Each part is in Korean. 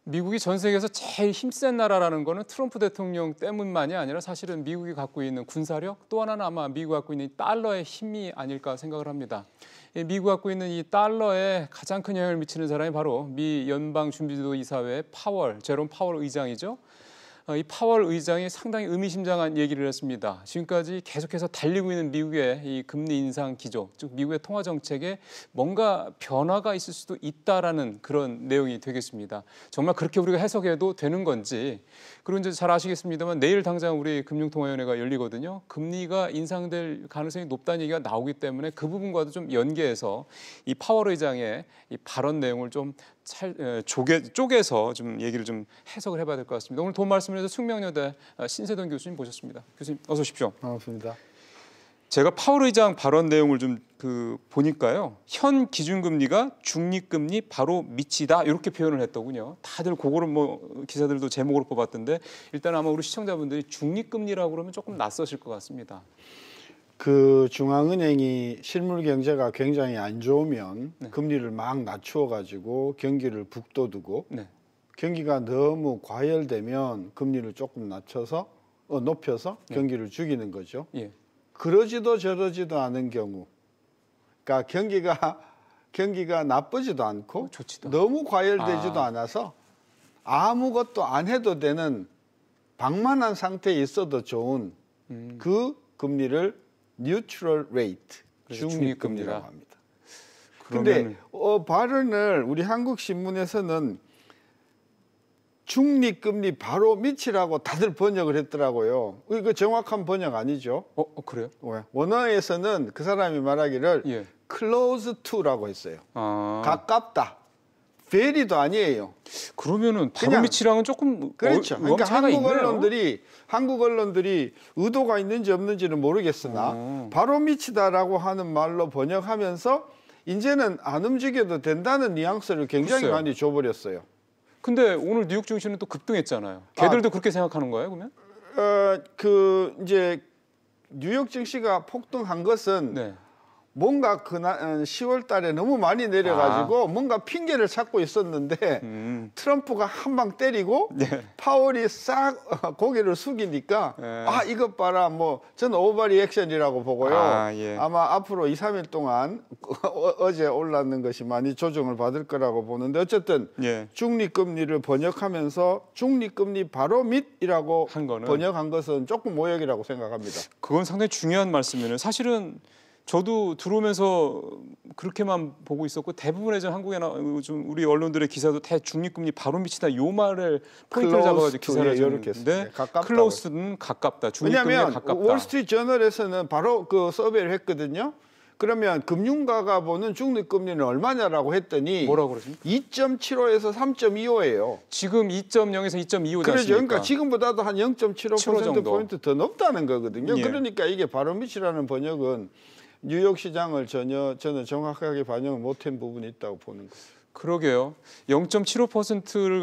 미국이 전 세계에서 제일 힘센 나라라는 거는 트럼프 대통령 때문만이 아니라 사실은 미국이 갖고 있는 군사력, 또 하나는 아마 미국이 갖고 있는 달러의 힘이 아닐까 생각을 합니다. 미국이 갖고 있는 이 달러에 가장 큰 영향을 미치는 사람이 바로 미 연방준비제도 이사회 제롬 파월 의장이죠. 이 파월 의장이 상당히 의미심장한 얘기를 했습니다. 지금까지 계속해서 달리고 있는 미국의 이 금리 인상 기조, 즉 미국의 통화 정책에 뭔가 변화가 있을 수도 있다라는 그런 내용이 되겠습니다. 정말 그렇게 우리가 해석해도 되는 건지. 그리고 이제 잘 아시겠습니다만 내일 당장 우리 금융통화위원회가 열리거든요. 금리가 인상될 가능성이 높다는 얘기가 나오기 때문에 그 부분과도 좀 연계해서 이 파월 의장의 이 발언 내용을 좀 쪼개서 좀 얘기를 좀 해석을 해봐야 될 것 같습니다. 오늘 도움 말씀을 해서 숙명여대 신세동 교수님 모셨습니다. 교수님 어서 오십시오. 반갑습니다. 제가 파월 의장 발언 내용을 좀 보니까요. 현 기준금리가 중립금리 바로 밑이다 이렇게 표현을 했더군요. 다들 그거를 뭐 기사들도 제목으로 뽑았던데 일단 아마 우리 시청자분들이 중립금리라고 그러면 조금 낯서실 것 같습니다. 그 중앙은행이 실물 경제가 굉장히 안 좋으면 네. 금리를 막 낮추어 가지고 경기를 북돋우고 네. 경기가 너무 과열되면 금리를 조금 높여서 네. 경기를 죽이는 거죠. 예. 그러지도 저러지도 않은 경우, 그러니까 경기가 나쁘지도 않고 좋지도 너무 과열되지도 않아서 아무것도 안 해도 되는 방만한 상태에 있어도 좋은 그 금리를 뉴트럴 레이트, 중립금리라고 합니다. 그런데 발언을 우리 한국신문에서는 중립금리 바로 밑이라고 다들 번역을 했더라고요. 이거 정확한 번역 아니죠? 그래요? 원어에서는 그 사람이 말하기를 예. close to라고 했어요. 가깝다. very도 아니에요. 그러면은 바로 밑이랑은 조금 그렇죠. 그러니까 한국 언론들이 의도가 있는지 없는지는 모르겠으나 바로 밑이다라고 하는 말로 번역하면서 이제는 안 움직여도 된다는 뉘앙스를 굉장히 글쎄요. 많이 줘버렸어요. 근데 오늘 뉴욕 증시는 또 급등했잖아요. 걔들도 그렇게 생각하는 거예요, 그러면? 이제 뉴욕 증시가 폭등한 것은 네. 뭔가 10월 달에 너무 많이 내려가지고 뭔가 핑계를 찾고 있었는데 트럼프가 한 방 때리고 네. 파월이 싹 고개를 숙이니까 이것 봐라 뭐 저는 오버리액션이라고 보고요. 예. 아마 앞으로 2, 3일 동안 어제 올랐는 것이 많이 조정을 받을 거라고 보는데 어쨌든 예. 중립금리를 번역하면서 중립금리 바로 밑이라고 번역한 것은 조금 오역이라고 생각합니다. 그건 상당히 중요한 말씀이네요. 사실은 저도 들어오면서 그렇게만 보고 있었고 대부분의 한국이나 좀 우리 언론들의 기사도 중립금리 바로 밑이다 요 말을 포인트를 잡아가지고 기사를 썼는데 클로스는 가깝다. 중립금리에 가깝다. 왜냐하면 월스트리트 저널에서는 바로 그 서베이를 했거든요. 그러면 금융가가 보는 중립금리는 얼마냐라고 했더니 뭐라고 그러십니까? 2.75에서 3.25예요. 지금 2.0에서 2.25지 그렇죠. 그러니까 지금보다도 한 0.75%포인트 더 높다는 거거든요. 예. 그러니까 이게 바로 밑이라는 번역은 뉴욕 시장을 저는 정확하게 반영을 못한 부분이 있다고 보는 거죠. 그러게요. 0.75%를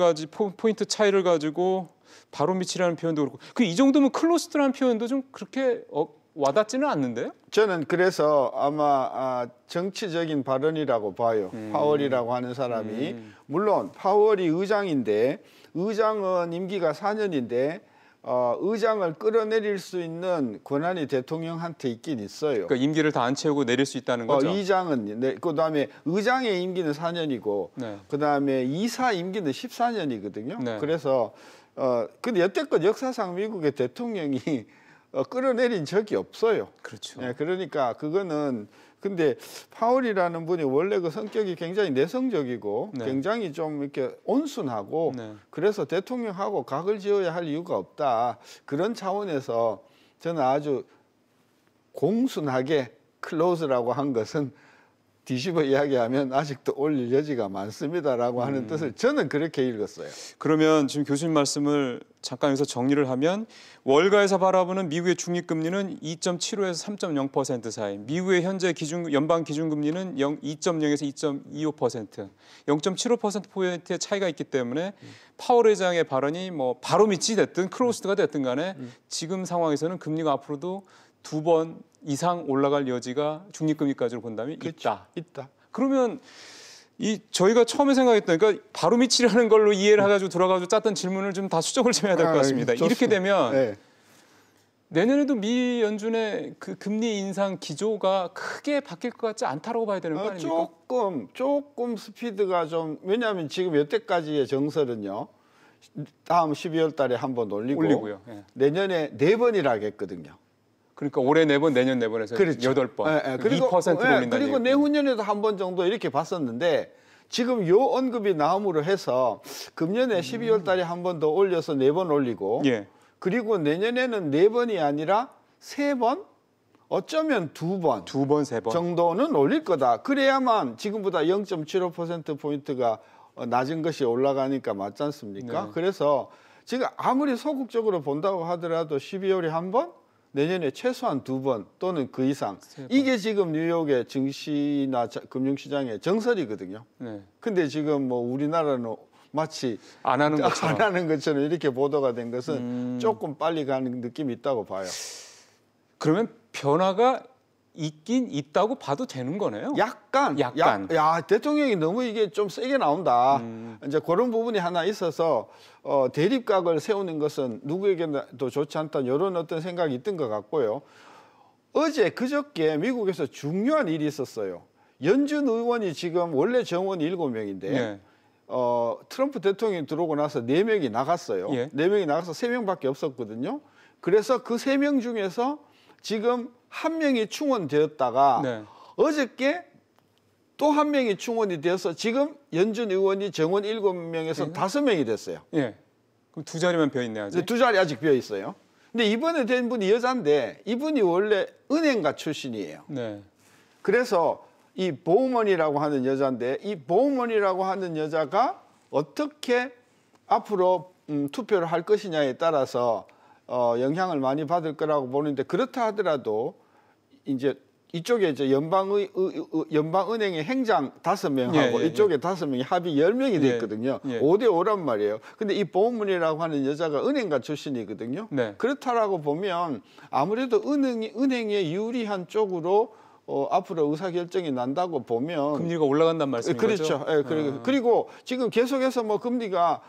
포인트 차이를 가지고 바로 밑이라는 표현도 그렇고 이 정도면 클로스드라는 표현도 좀 그렇게 와닿지는 않는데요? 저는 그래서 아마 정치적인 발언이라고 봐요. 파월이라고 하는 사람이. 물론 파월이 의장인데 의장은 임기가 4년인데 의장을 끌어내릴 수 있는 권한이 대통령한테 있긴 있어요. 그러니까 임기를 다 안 채우고 내릴 수 있다는 거죠? 의장은, 그다음에 의장의 임기는 4년이고 네. 그다음에 이사 임기는 14년이거든요. 네. 그래서 근데 여태껏 역사상 미국의 대통령이 끌어내린 적이 없어요. 그렇죠. 네, 그러니까 그거는 근데 파월이라는 분이 원래 그 성격이 굉장히 내성적이고 네. 굉장히 좀 이렇게 온순하고 네. 그래서 대통령하고 각을 지어야 할 이유가 없다. 그런 차원에서 저는 아주 공순하게 클로즈라고 한 것은 뒤집어 이야기하면 아직도 올릴 여지가 많습니다라고 하는 뜻을 저는 그렇게 읽었어요. 그러면 지금 교수님 말씀을 잠깐 여기서 정리를 하면 월가에서 바라보는 미국의 중립금리는 2.75에서 3.0% 사이, 미국의 현재 연방 기준금리는 2.0에서 2.25%, 0.75%포인트의 차이가 있기 때문에 파월 의장의 발언이 뭐 바로 밑이 됐든 클로스드가 됐든 간에 지금 상황에서는 금리가 앞으로도 2번 이상 올라갈 여지가 중립금리까지로 본다면 그렇죠. 있다. 있다. 그러면 저희가 처음에 생각했던 그러니까 바로미치라는 걸로 이해를 해가지고 들어가지고 짰던 질문을 좀 다 수정을 좀 해야 될 것 같습니다. 이렇게 되면 네. 내년에도 미 연준의 그 금리 인상 기조가 크게 바뀔 것 같지 않다라고 봐야 되는 거 아닙니까? 조금 스피드가 좀 왜냐하면 지금 여태까지의 정설은요. 다음 12월 달에 한 번 올리고요. 예. 내년에 4번이라고 했거든요. 그러니까 올해 4번, 내년 4번에서 그렇죠. 8번. 예, 예. 그리고 2%로 올린다는 그리고 내후년에도 한 번 정도 이렇게 봤었는데 지금 요 언급이 나옴으로 해서 금년에 12월 달에 한 번 더 올려서 4번 올리고 예. 그리고 내년에는 4번이 아니라 3번 어쩌면 2번 2번, 3번 정도는 올릴 거다. 그래야만 지금보다 0.75%포인트가 낮은 것이 올라가니까 맞지 않습니까? 네. 그래서 지금 아무리 소극적으로 본다고 하더라도 12월에 한 번, 내년에 최소한 2번 또는 그 이상. 이게 지금 뉴욕의 증시나 금융시장의 정설이거든요. 네. 근데 지금 뭐 우리나라는 마치 안 하는 것처럼. 안 하는 것처럼 이렇게 보도가 된 것은 조금 빨리 가는 느낌이 있다고 봐요. 그러면 변화가 있긴 있다고 봐도 되는 거네요. 약간. 야, 대통령이 너무 이게 좀 세게 나온다. 이제 그런 부분이 하나 있어서 대립각을 세우는 것은 누구에게도 좋지 않다. 이런 어떤 생각이 있던 것 같고요. 그저께 미국에서 중요한 일이 있었어요. 연준 의원이 지금 원래 정원이 7명인데 예. 트럼프 대통령이 들어오고 나서 4명이 나갔어요. 예. 4명이 나가서 3명밖에 없었거든요. 그래서 그 3명 중에서 지금 1명이 충원되었다가 네. 어저께 또 1명이 충원이 되어서 지금 연준 의원이 정원 7명에서 5명이 됐어요. 예. 그럼 2자리만 비어 있네요, 아직. 2자리 아직 비어 있어요. 근데 이번에 된 분이 여자인데 이분이 원래 은행가 출신이에요. 네. 그래서 이 보우먼이라고 하는 여자인데 이 보우먼이라고 하는 여자가 어떻게 앞으로 투표를 할 것이냐에 따라서 영향을 많이 받을 거라고 보는데 그렇다 하더라도 이제 이쪽에 이제 연방은행의 행장 5명하고 이쪽에 5명이 합이 10명이 됐거든요. 5대5란 말이에요. 근데 이 보우먼이라고 하는 여자가 은행가 출신이거든요. 네. 그렇다라고 보면 아무래도 은행에 유리한 쪽으로 앞으로 의사결정이 난다고 보면 금리가 올라간다는 말씀인 그렇죠. 거죠? 그리고 지금 계속해서 뭐 금리가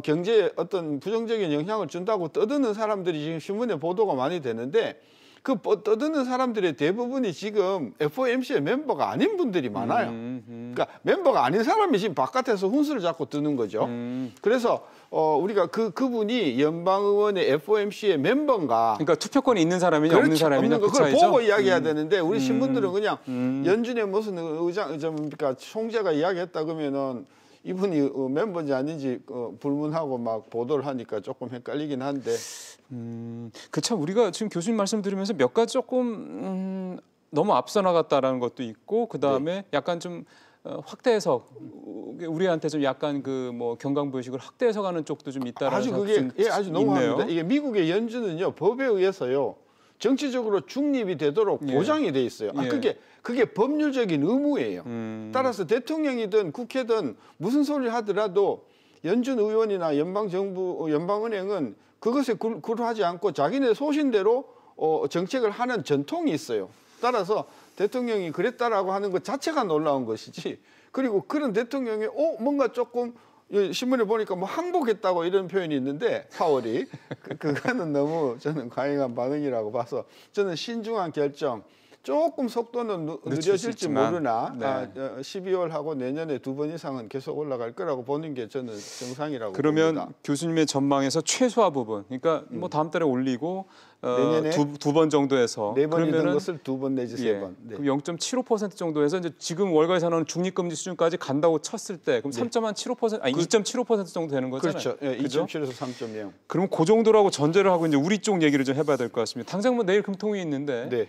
경제에 어떤 부정적인 영향을 준다고 떠드는 사람들이 지금 신문에 보도가 많이 되는데 그 떠드는 사람들의 대부분이 지금 FOMC의 멤버가 아닌 분들이 많아요. 그러니까 멤버가 아닌 사람이 지금 바깥에서 훈수를 잡고 뜨는 거죠. 그래서 우리가 그분이 연방의원의 FOMC의 멤버인가? 그러니까 투표권이 있는 사람이냐 없는 사람이냐 그 그걸 차이죠? 보고 이야기해야 되는데 우리 신문들은 그냥 연준의 무슨 그러니까 총재가 이야기했다 그러면은 이분이 멤버인지 아닌지 불문하고 막 보도를 하니까 조금 헷갈리긴 한데. 그 참 우리가 지금 교수님 말씀 들으면서 몇 가지 조금 너무 앞서 나갔다라는 것도 있고 그 다음에 약간 좀 확대 해석 우리한테 좀 약간 그 뭐 경강부의식을 확대 해석하는 쪽도 좀 있다라는 아주 그게 아주 너무합니다. 이게 미국의 연준은요 법에 의해서요 정치적으로 중립이 되도록 보장이 돼 있어요. 그게 법률적인 의무예요. 따라서 대통령이든 국회든 무슨 소리를 하더라도 연준 의원이나 연방은행은 그것에 굴하지 않고 자기네 소신대로 정책을 하는 전통이 있어요. 따라서 대통령이 그랬다라고 하는 것 자체가 놀라운 것이지. 그리고 그런 대통령이 뭔가 조금 신문에 보니까 뭐 항복했다고 이런 표현이 있는데 파월이 그거는 너무 저는 과잉한 반응이라고 봐서 저는 신중한 결정. 조금 속도는 느려질지 모르나 12월하고 내년에 2번 이상은 계속 올라갈 거라고 보는 게 저는 정상이라고 그러면 봅니다. 교수님의 전망에서 최소화 부분, 그러니까 뭐 다음 달에 올리고 내년에 두 번 정도에서 4번이던 것을 2번 내지 3번. 그럼 0.75% 정도에서 이제 지금 월가에서 나오는 중립금리 수준까지 간다고 쳤을 때 그럼 3.75% 아니 2.75% 정도 되는 거잖아요. 그렇죠. 2.7에서 3.0. 그럼 그 정도라고 전제를 하고 이제 우리 쪽 얘기를 좀 해봐야 될 것 같습니다. 당장 뭐 내일 금통이 있는데.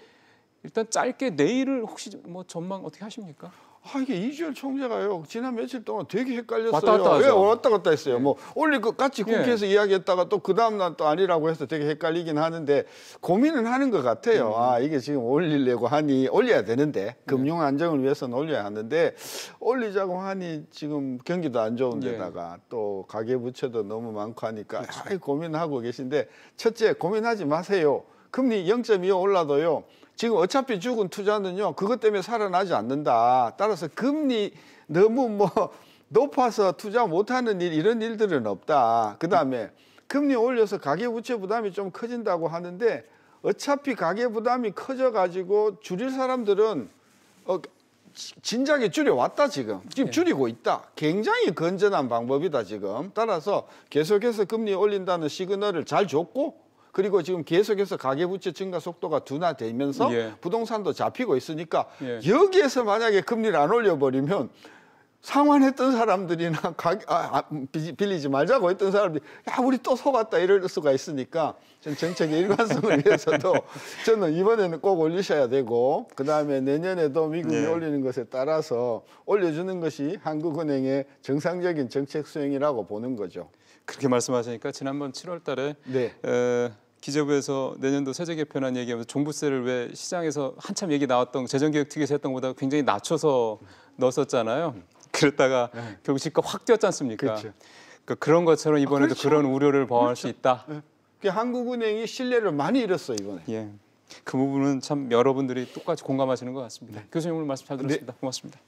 일단 짧게 내일을 혹시 뭐 전망 어떻게 하십니까? 이게 이주열 총재가요 지난 며칠 동안 되게 헷갈렸어요. 왔다 갔다 하죠. 왔다 갔다 했어요. 뭐 올릴 것 같이 국회에서 이야기했다가 또 그 다음 날 또 아니라고 해서 되게 헷갈리긴 하는데 고민은 하는 것 같아요. 이게 지금 올리려고 하니 올려야 되는데 금융 안정을 위해서는 올려야 하는데 올리자고 하니 지금 경기도 안 좋은 데다가 또 가계부채도 너무 많고 하니까 고민하고 계신데 첫째 고민하지 마세요. 금리 0.25 올라도요. 지금 어차피 죽은 투자는요, 그것 때문에 살아나지 않는다. 따라서 금리 너무 뭐 높아서 투자 못하는 일, 이런 일들은 없다. 그 다음에 금리 올려서 가계부채 부담이 좀 커진다고 하는데 어차피 가계부담이 커져가지고 줄일 사람들은 진작에 줄여왔다 지금 줄이고 있다. 굉장히 건전한 방법이다 지금. 따라서 계속해서 금리 올린다는 시그널을 잘 줬고, 그리고 지금 계속해서 가계부채 증가 속도가 둔화되면서 부동산도 잡히고 있으니까 여기에서 만약에 금리를 안 올려버리면 상환했던 사람들이나 빌리지 말자고 했던 사람들이 야 우리 또 속았다 이럴 수가 있으니까 전 정책의 일관성을 위해서도 저는 이번에는 꼭 올리셔야 되고, 그다음에 내년에도 미국이 올리는 것에 따라서 올려주는 것이 한국은행의 정상적인 정책 수행이라고 보는 거죠. 그렇게 말씀하시니까 지난번 7월 달에 기재부에서 내년도 세제 개편안 얘기하면서 종부세를 왜 시장에서 한참 얘기 나왔던 재정개혁특위에서 했던 것보다 굉장히 낮춰서 넣었었잖아요. 그랬다가 결국 집값 확 뛰었지 않습니까? 그렇죠. 그러니까 그런 것처럼 이번에도 그렇죠. 그런 우려를 범할 수 있다. 한국은행이 신뢰를 많이 잃었어 이번에. 그 부분은 참 여러분들이 똑같이 공감하시는 것 같습니다. 교수님 오늘 말씀 잘 들었습니다. 고맙습니다.